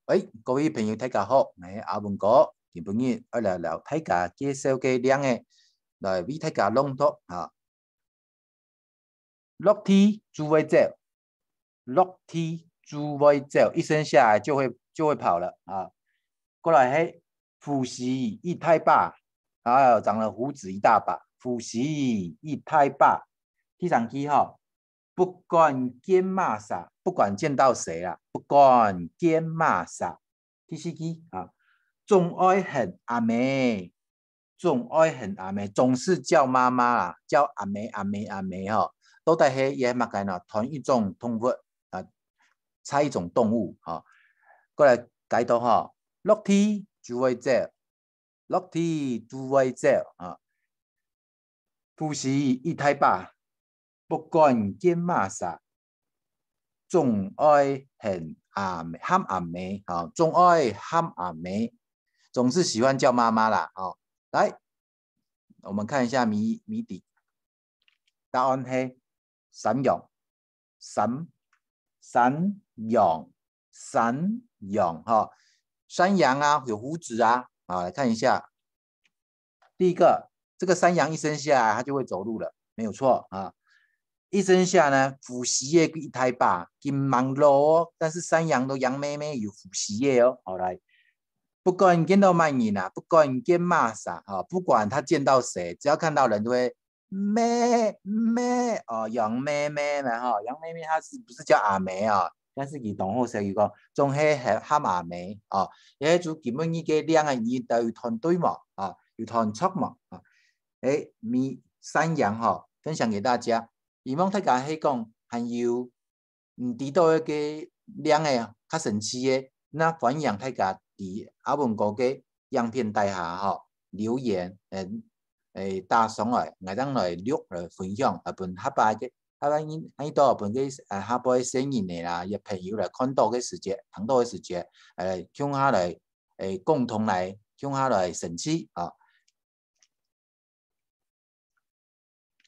喂，各位朋友大家好，我係阿文哥，今日我嚟聊大家介紹嘅兩個來為大家朗讀嚇。落地就會走，落地就會走，一生下來就會跑了啊。過來係伏羲一太霸，啊，長了鬍子一大把，伏羲一太霸。第三句哈，不管見罵啥，不管見到誰啦，不管見罵啥。第四句啊，總愛恨阿妹，總愛恨阿妹，總是叫媽媽啦，叫阿妹阿妹阿妹哈，都係係也乜嘅呢？同一種動物啊，差一種動物哈。過來解讀哈，落地就會走，落地就會走啊。伏羲一太霸，不管見罵啥，總愛恨阿妹，喊阿妹啊，總愛喊阿妹，總是喜歡叫媽媽啦啊。來，我們看一下謎底，答案係山羊，山羊哈，山羊啊有鬍子啊，來看一下，第一個，這個山羊一生下來它就會走路了，沒有錯啊。一生下呢，伏羲嘅一太霸，金忙碌哦，但是山羊的羊妹妹有伏羲嘅哦。好來，不管見到乜人啊，不管見罵啥啊，不管他見到誰，只要看到人都會咩哦，羊妹妹嘛哈，羊妹妹她是不是叫阿妹啊？但是佢同學成語講，仲係喊阿妹啊，也就基本呢嘅兩個字都有團隊嘛啊，有團促嘛啊。山羊哈，分享給大家。希望大家係講，還有知道一個兩個較神奇嘅，那歡迎大家喺阿文哥嘅影片底下哈留言，打上來，我等來錄來分享，本下擺嘅，下擺喺度本嘅下擺聲音嘅啦，亦朋友來看到嘅時節，睇到嘅時節，共下來共同來，共下來神奇啊！